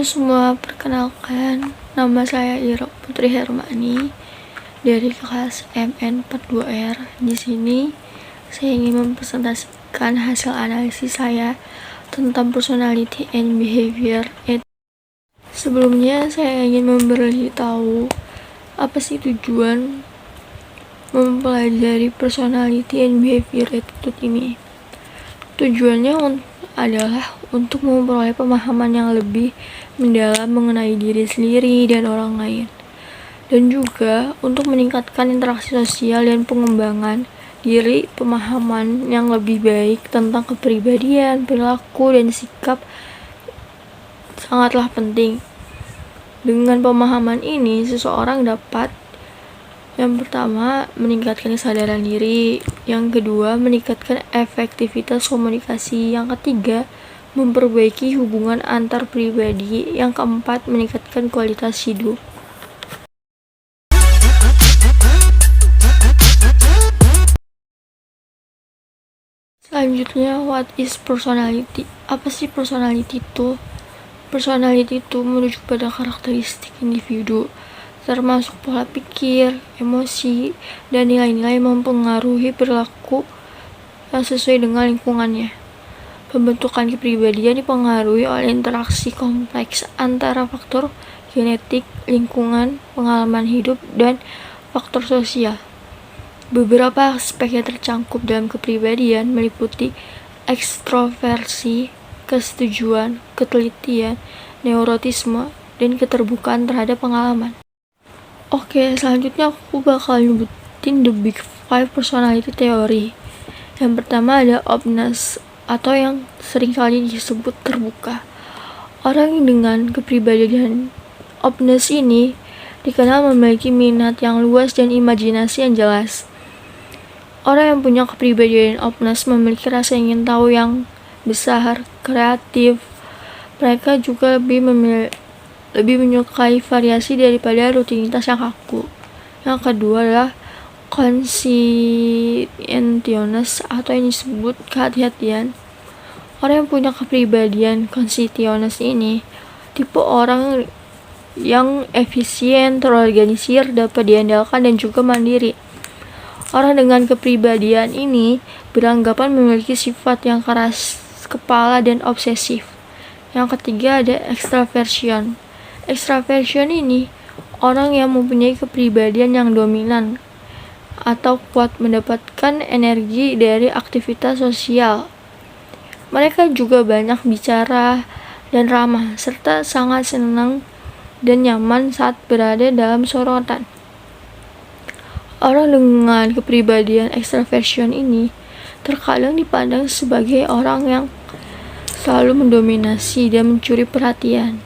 Halo semua, perkenalkan nama saya Iro Putri Hermani dari kelas MN 42R. Di sini saya ingin mempresentasikan hasil analisis saya tentang personality and behavior. Sebelumnya saya ingin memberitahu apa sih tujuan mempelajari personality and behavior attitude ini. Tujuannya adalah untuk memperoleh pemahaman yang lebih mendalam mengenai diri sendiri dan orang lain, dan juga untuk meningkatkan interaksi sosial dan pengembangan diri. Pemahaman yang lebih baik tentang kepribadian, perilaku, dan sikap sangatlah penting. Dengan pemahaman ini, seseorang dapat yang pertama, meningkatkan kesadaran diri. Yang kedua, meningkatkan efektivitas komunikasi. Yang ketiga, memperbaiki hubungan antar pribadi. Yang keempat, meningkatkan kualitas hidup. Selanjutnya, what is personality? Apa sih personality itu? Personality itu merujuk pada karakteristik individu, termasuk pola pikir, emosi, dan nilai-nilai yang mempengaruhi perilaku yang sesuai dengan lingkungannya. Pembentukan kepribadian dipengaruhi oleh interaksi kompleks antara faktor genetik, lingkungan, pengalaman hidup, dan faktor sosial. Beberapa aspek yang tercangkup dalam kepribadian meliputi ekstroversi, kesetujuan, ketelitian, neurotisme, dan keterbukaan terhadap pengalaman. Oke, selanjutnya aku bakal nyebutin the big five personality theory. Yang pertama ada openness, atau yang sering kali disebut terbuka. Orang dengan kepribadian openness ini dikenal memiliki minat yang luas dan imajinasi yang jelas. Orang yang punya kepribadian openness memiliki rasa ingin tahu yang besar, kreatif. Mereka juga lebih menyukai variasi daripada rutinitas yang kaku. Yang kedua adalah conscientiousness, atau yang disebut kehati-hatian. Orang yang punya kepribadian conscientiousness ini tipe orang yang efisien, terorganisir, dapat diandalkan, dan juga mandiri. Orang dengan kepribadian ini beranggapan memiliki sifat yang keras kepala dan obsesif. Yang ketiga ada extraversion. Extraversion ini orang yang mempunyai kepribadian yang dominan atau kuat mendapatkan energi dari aktivitas sosial. Mereka juga banyak bicara dan ramah, serta sangat senang dan nyaman saat berada dalam sorotan. Orang dengan kepribadian extraversion ini terkadang dipandang sebagai orang yang selalu mendominasi dan mencuri perhatian.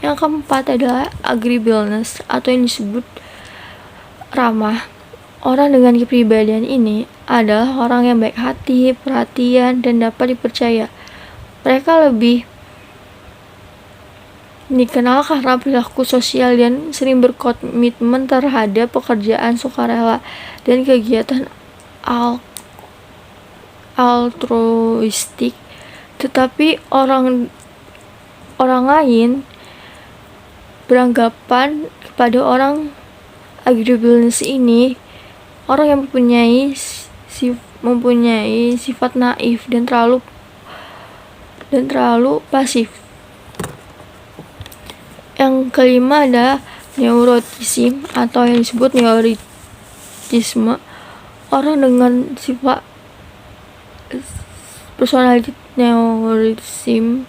Yang keempat adalah agreeableness, atau yang disebut ramah. Orang dengan kepribadian ini adalah orang yang baik hati, perhatian, dan dapat dipercaya. Mereka lebih dikenal karena perilaku sosial dan sering berkomitmen terhadap pekerjaan sukarela dan kegiatan altruistik. Tetapi orang lain beranggapan kepada orang agreeableness ini orang yang mempunyai sifat naif dan terlalu pasif. Yang kelima ada neuroticism, atau yang disebut neuroticisme. Orang dengan sifat personality neuroticism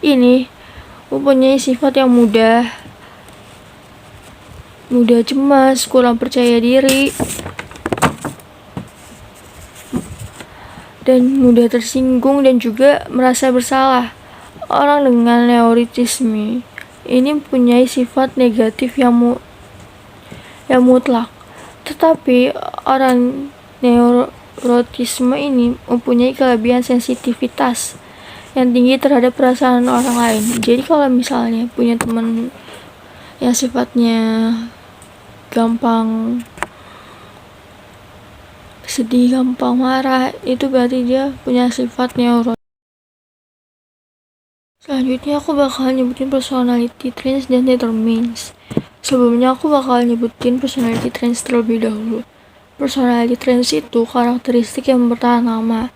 ini mempunyai sifat yang mudah cemas, kurang percaya diri, dan mudah tersinggung dan juga merasa bersalah. Orang dengan neuroticism ini mempunyai sifat negatif yang mutlak. Tetapi orang neuroticism ini mempunyai kelebihan sensitivitas yang tinggi terhadap perasaan orang lain. Jadi kalau misalnya punya teman yang sifatnya gampang sedih, gampang marah, itu berarti dia punya sifat neurotis. Selanjutnya aku bakal nyebutin personality traits dan determinants. Sebelumnya aku bakal nyebutin personality traits terlebih dahulu. Personality traits itu karakteristik yang bertahan lama,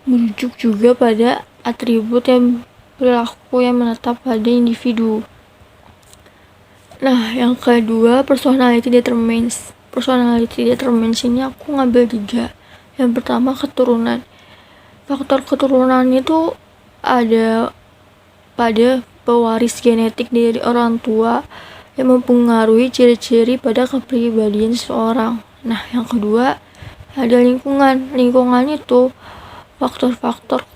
merujuk juga pada atribut yang perilaku yang menetap pada individu. Nah, yang kedua, personality determinants. Personality determinants ini aku ngambil 3. Yang pertama, keturunan. Faktor keturunan itu ada pada pewaris genetik dari orang tua yang mempengaruhi ciri-ciri pada kepribadian seseorang. Nah, yang kedua, ada lingkungan. Lingkungan itu faktor-faktor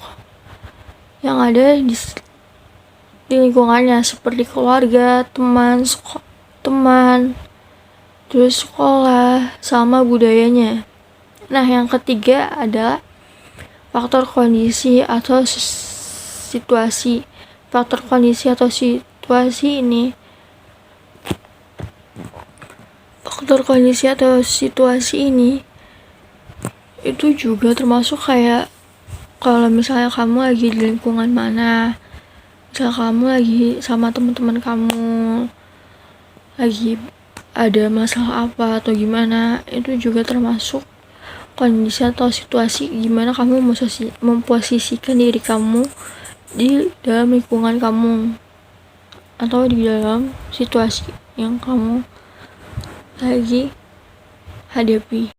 yang ada di lingkungannya seperti keluarga, teman, terus sekolah, sama budayanya. Nah, yang ketiga adalah faktor kondisi atau situasi. Faktor kondisi atau situasi ini itu juga termasuk kayak kalau misalnya kamu lagi di lingkungan mana, misalnya kamu lagi sama teman-teman kamu lagi ada masalah apa atau gimana, itu juga termasuk kondisi atau situasi gimana kamu memposisikan diri kamu di dalam lingkungan kamu atau di dalam situasi yang kamu lagi hadapi.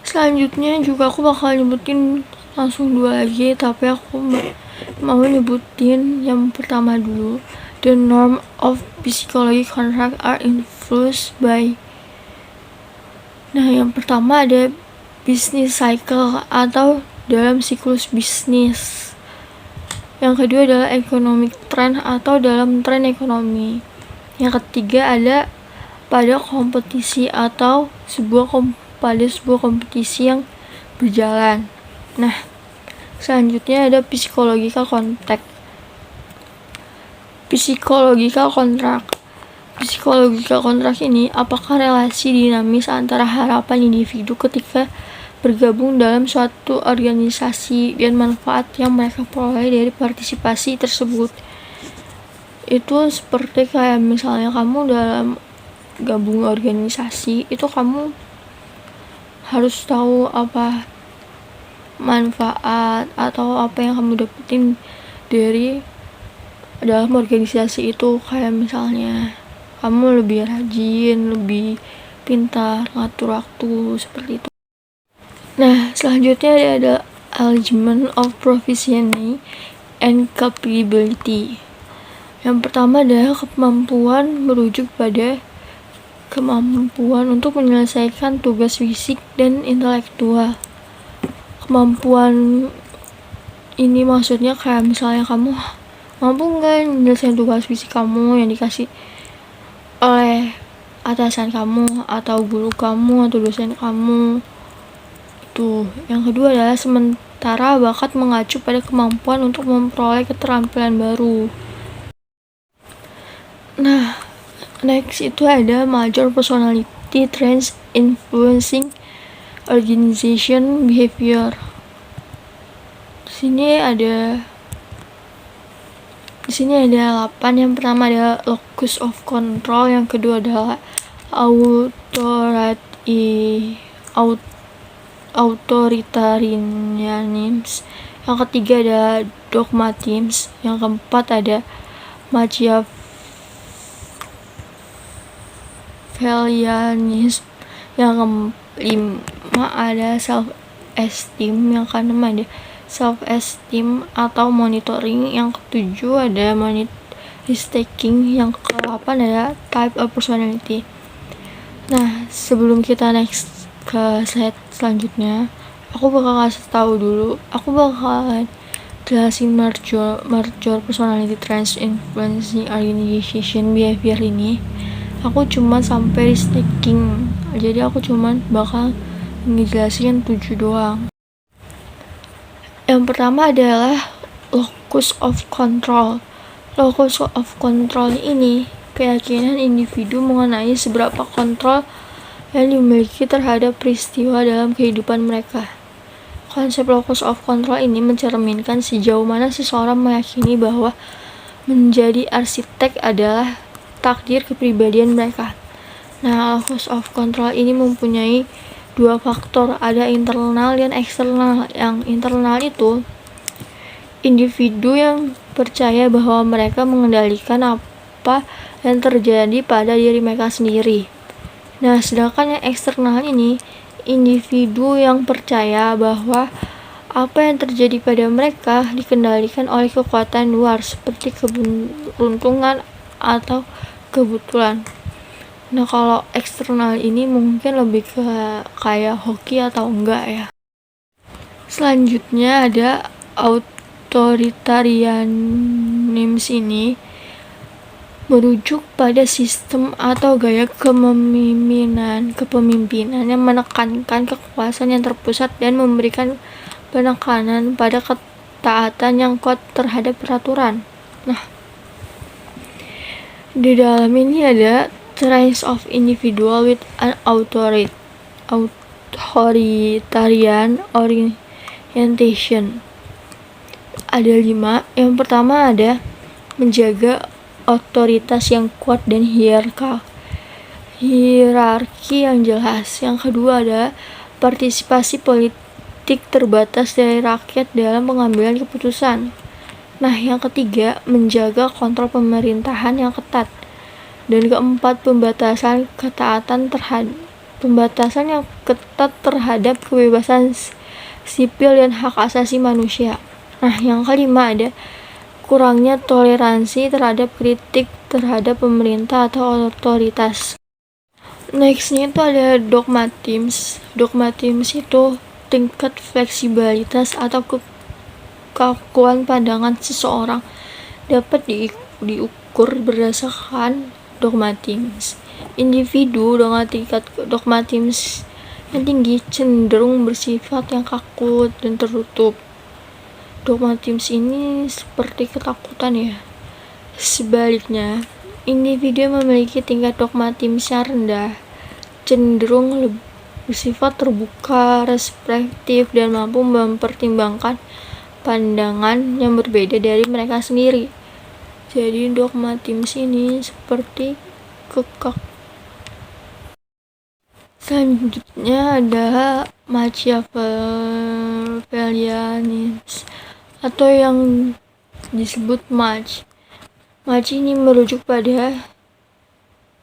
Selanjutnya juga aku bakal nyebutin langsung 2 lagi, tapi aku mau nyebutin yang pertama dulu. The norm of psychology contract are influenced by. Nah, yang pertama ada business cycle atau dalam siklus bisnis. Yang kedua adalah economic trend atau dalam tren ekonomi. Yang ketiga ada pada kompetisi atau pada sebuah kompetisi yang berjalan. Nah, selanjutnya ada psychological contract. Psychological contract ini apakah relasi dinamis antara harapan individu ketika bergabung dalam suatu organisasi dan manfaat yang mereka peroleh dari partisipasi tersebut. Itu seperti kayak misalnya kamu dalam gabung organisasi, itu kamu harus tahu apa manfaat atau apa yang kamu dapetin dari dalam organisasi itu. Kayak misalnya kamu lebih rajin, lebih pintar ngatur waktu, seperti itu. Nah, selanjutnya ada alignment of proficiency and capability. Yang pertama adalah kemampuan merujuk pada kemampuan untuk menyelesaikan tugas fisik dan intelektual. Kemampuan ini maksudnya kayak misalnya kamu mampu nggak menyelesaikan tugas fisik kamu yang dikasih oleh atasan kamu atau guru kamu atau dosen kamu. Yang kedua adalah sementara bakat mengacu pada kemampuan untuk memperoleh keterampilan baru. Nah, next itu ada major personality traits influencing organization behavior. Di sini ada 8. Yang pertama adalah locus of control, yang kedua adalah authoritarianism, yang ketiga ada dogmatism, yang keempat ada Machiavellianism, yang kelima ada self esteem, yang keenam ada self esteem atau monitoring, yang ketujuh ada risk taking, yang ke-8 ada type of personality. Nah, sebelum kita next ke slide selanjutnya, aku bakal kasih tahu dulu, aku bakal jelasin major personality traits influencing organization behavior ini. Aku cuma sampai risk taking, jadi aku cuma bakal ngejelasin 7 doang. Yang pertama adalah locus of control. Locus of control ini keyakinan individu mengenai seberapa kontrol yang dimiliki terhadap peristiwa dalam kehidupan mereka. Konsep locus of control ini mencerminkan sejauh mana seseorang meyakini bahwa menjadi arsitek adalah takdir kepribadian mereka. Nah, locus of control ini mempunyai dua faktor, ada internal dan eksternal. Yang internal itu individu yang percaya bahwa mereka mengendalikan apa yang terjadi pada diri mereka sendiri. Nah, sedangkan yang eksternal ini individu yang percaya bahwa apa yang terjadi pada mereka dikendalikan oleh kekuatan luar seperti keberuntungan atau kebetulan. Nah, kalau eksternal ini mungkin lebih ke kayak hoki atau enggak ya. Selanjutnya ada authoritarianism ini merujuk pada sistem atau gaya kepemimpinan yang menekankan kekuasaan yang terpusat dan memberikan penekanan pada ketaatan yang kuat terhadap peraturan. Nah, di dalam ini ada traits of individual with an authoritarian orientation. Ada 5. Yang pertama ada menjaga otoritas yang kuat dan hierarki yang jelas. Yang kedua ada partisipasi politik terbatas dari rakyat dalam pengambilan keputusan. Nah, yang ketiga menjaga kontrol pemerintahan yang ketat. Dan keempat pembatasan yang ketat terhadap kebebasan sipil dan hak asasi manusia. Nah, yang kelima ada kurangnya toleransi terhadap kritik terhadap pemerintah atau otoritas. Nextnya itu ada dogmatism. Dogmatism itu tingkat fleksibilitas atau kekakuan pandangan seseorang dapat diukur berdasarkan dogmatism. Individu dengan tingkat dogmatism yang tinggi cenderung bersifat yang kaku dan tertutup. Dogmatism ini seperti ketakutan ya. Sebaliknya, individu yang memiliki tingkat dogmatism yang rendah cenderung bersifat terbuka, respektif, dan mampu mempertimbangkan pandangan yang berbeda dari mereka sendiri. Jadi dogmatism ini seperti Selanjutnya ada Machiavellianism atau yang disebut Mach. Mach ini merujuk pada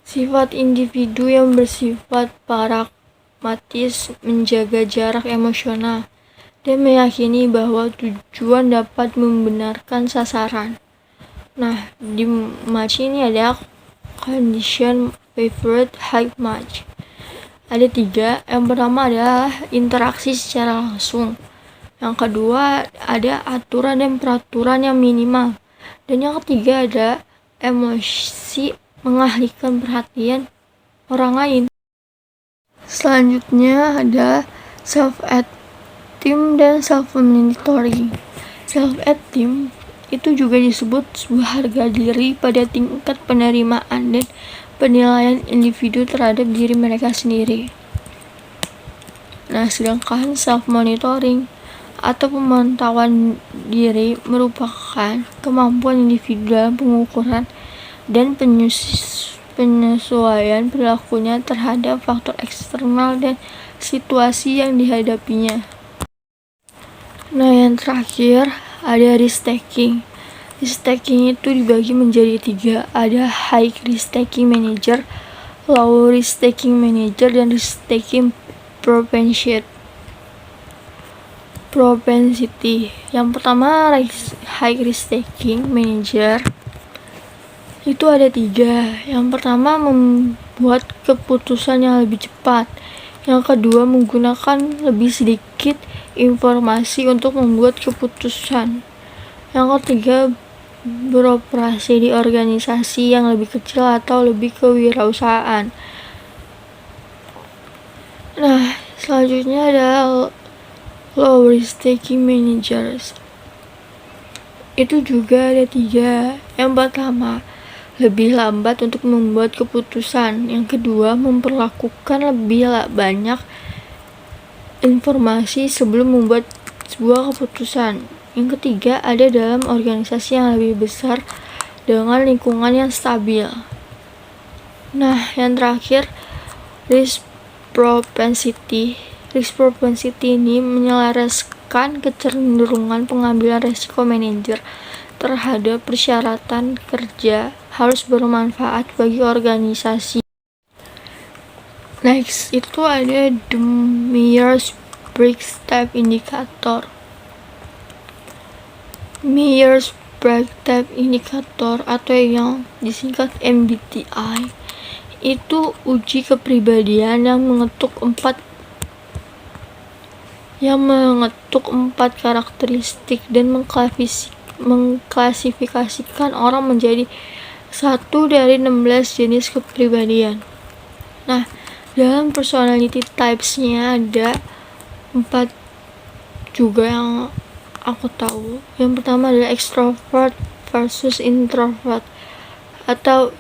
sifat individu yang bersifat pragmatis, menjaga jarak emosional, dan meyakini bahwa tujuan dapat membenarkan sasaran. Nah, di Mach ini ada condition favorite high Mach. Ada 3. Yang pertama adalah interaksi secara langsung. Yang kedua ada aturan dan peraturan yang minimal. Dan yang ketiga ada emosi mengalihkan perhatian orang lain. Selanjutnya ada self-esteem dan self-monitoring. Self-esteem itu juga disebut sebuah harga diri pada tingkat penerimaan dan penilaian individu terhadap diri mereka sendiri. Nah, sedangkan self-monitoring atau pemantauan diri merupakan kemampuan individu dalam pengukuran dan penyesuaian perilakunya terhadap faktor eksternal dan situasi yang dihadapinya. Nah, yang terakhir ada risk-taking. Risk-taking itu dibagi menjadi 3. Ada high risk-taking manager, low risk-taking manager, dan risk-taking propensity. Yang pertama high risk-taking manager itu ada 3. Yang pertama membuat keputusan yang lebih cepat. Yang kedua menggunakan lebih sedikit informasi untuk membuat keputusan. Yang ketiga beroperasi di organisasi yang lebih kecil atau lebih kewirausahaan. Nah, selanjutnya ada low risk taking managers. Itu juga ada 3. Yang pertama lebih lambat untuk membuat keputusan. Yang kedua memperlakukan lebih banyak informasi sebelum membuat sebuah keputusan. Yang ketiga, ada dalam organisasi yang lebih besar dengan lingkungan yang stabil. Nah, yang terakhir, risk propensity. Risk propensity ini menyelaraskan kecenderungan pengambilan resiko manajer terhadap persyaratan kerja harus bermanfaat bagi organisasi. Next, itu ada the Myers-Briggs Type Indicator. Myers-Briggs Type Indicator atau yang disingkat MBTI itu uji kepribadian yang mengetuk empat karakteristik dan mengklasifikasikan orang menjadi satu dari 16 jenis kepribadian. Nah, dalam personality types-nya ada 4 juga yang aku tahu. Yang pertama adalah extrovert versus introvert atau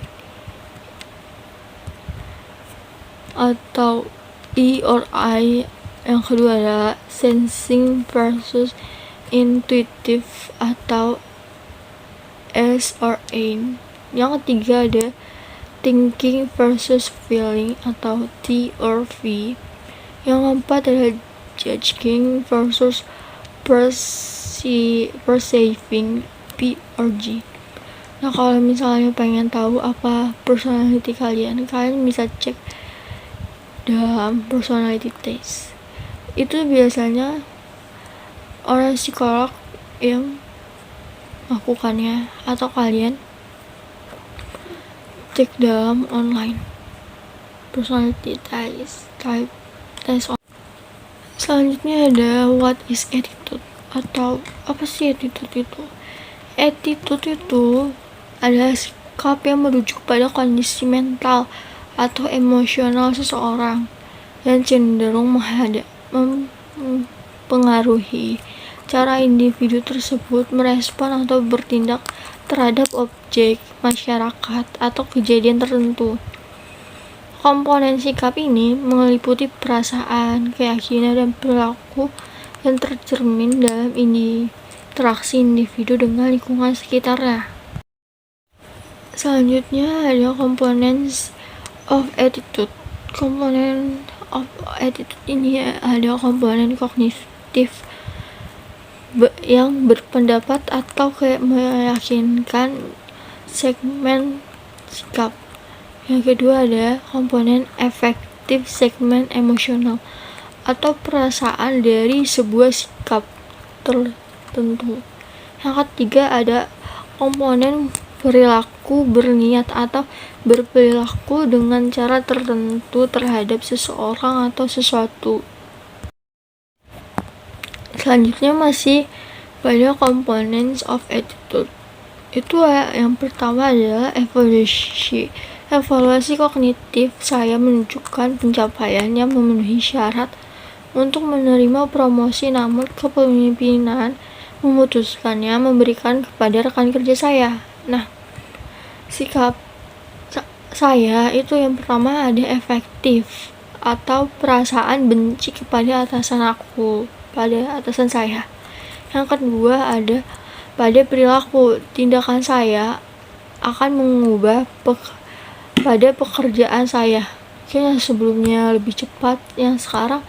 E or I. Yang kedua adalah sensing versus intuitive atau S or aim. Yang ketiga ada thinking versus feeling atau T or V. Yang keempat adalah judging versus perceiving P or G. Nah, kalau misalnya pengen tahu apa personality kalian bisa cek dalam personality test. Itu biasanya orang psikolog yang melakukannya atau kalian cek dalam online personality type test. Selanjutnya ada what is attitude atau apa sih attitude itu? Attitude itu adalah sikap yang merujuk pada kondisi mental atau emosional seseorang yang cenderung mempengaruhi cara individu tersebut merespon atau bertindak terhadap objek, masyarakat, atau kejadian tertentu. Komponen sikap ini meliputi perasaan, keyakinan, dan perilaku yang tercermin dalam interaksi individu dengan lingkungan sekitarnya. Selanjutnya ada components of attitude. Komponen of attitude ini ada komponen kognitif yang berpendapat atau meyakinkan segmen sikap. Yang kedua ada komponen efektif segmen emosional atau perasaan dari sebuah sikap tertentu. Yang ketiga ada komponen perilaku berniat atau berperilaku dengan cara tertentu terhadap seseorang atau sesuatu. Selanjutnya masih pada components of attitude. Itu yang pertama adalah evaluasi. Evaluasi kognitif saya menunjukkan pencapaian yang memenuhi syarat untuk menerima promosi, namun kepemimpinan memutuskannya memberikan kepada rekan kerja saya. Nah, sikap saya itu yang pertama ada efektif atau perasaan benci kepada atasan saya. Yang kedua ada pada perilaku, tindakan saya akan mengubah pada pekerjaan saya. Mungkin yang sebelumnya lebih cepat, yang sekarang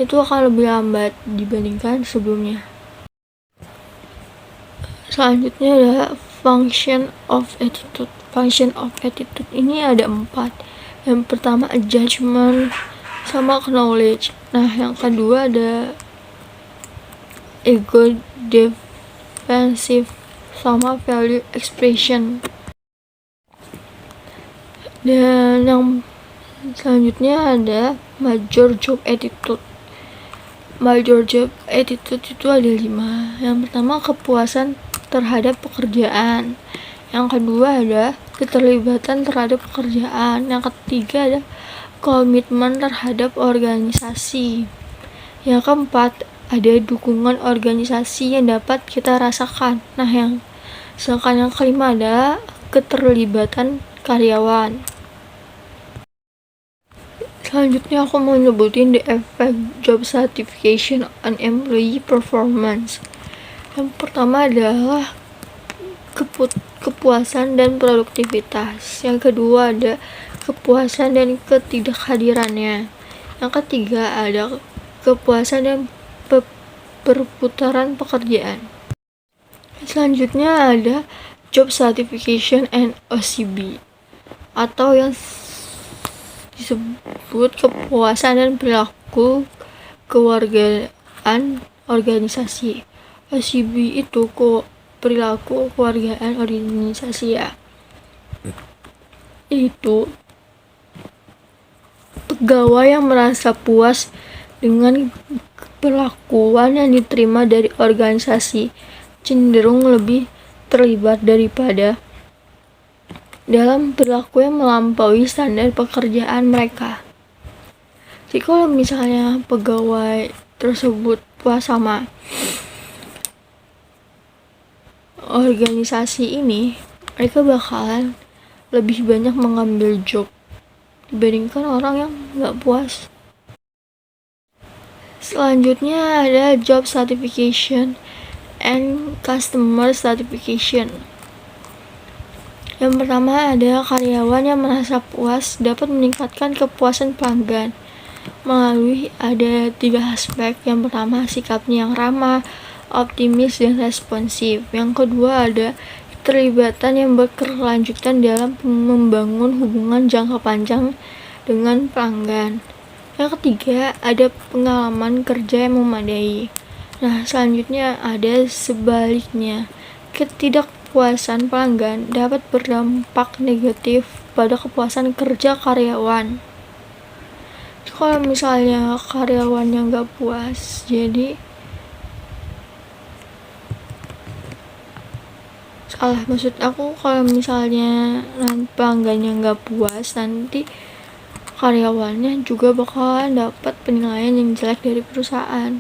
itu akan lebih lambat dibandingkan sebelumnya. Selanjutnya adalah function of attitude. Function of attitude ini ada 4. Yang pertama judgment sama knowledge. Nah, yang kedua ada ego defensive sama value expression. Dan yang selanjutnya ada major job attitude. Major job attitude itu ada 5. Yang pertama kepuasan terhadap pekerjaan. Yang kedua ada keterlibatan terhadap pekerjaan. Yang ketiga ada komitmen terhadap organisasi. Yang keempat ada dukungan organisasi yang dapat kita rasakan. Nah, yang kelima ada keterlibatan karyawan. Selanjutnya aku mau nyebutin the effect job certification on employee performance. Yang pertama adalah kepuasan dan produktivitas. Yang kedua ada kepuasan dan ketidakhadirannya. Yang ketiga ada kepuasan dan perputaran pekerjaan. Selanjutnya ada job certification and OCB, atau yang disebut kepuasan dan perilaku kewargaan organisasi. OCB itu perilaku kewargaan organisasi ya. Itu pegawai yang merasa puas dengan perlakuan yang diterima dari organisasi, cenderung lebih terlibat daripada dalam perilaku yang melampaui standar pekerjaan mereka. Jadi kalau misalnya pegawai tersebut puas sama organisasi ini, mereka bakalan lebih banyak mengambil job dibandingkan orang yang gak puas. Selanjutnya ada job certification and customer certification. Yang pertama ada karyawan yang merasa puas dapat meningkatkan kepuasan pelanggan melalui ada 3 aspek. Yang pertama sikapnya yang ramah, optimis, dan responsif. Yang kedua ada keterlibatan yang berkelanjutan dalam membangun hubungan jangka panjang dengan pelanggan. Yang ketiga ada pengalaman kerja yang memadai. Nah, selanjutnya ada sebaliknya. Ketidakpuasan pelanggan dapat berdampak negatif pada kepuasan kerja karyawan. Kalau misalnya karyawan yang gak puas, jadi maksud aku kalau misalnya pelanggan yang gak puas, nanti karyawannya juga bakalan dapat penilaian yang jelek dari perusahaan.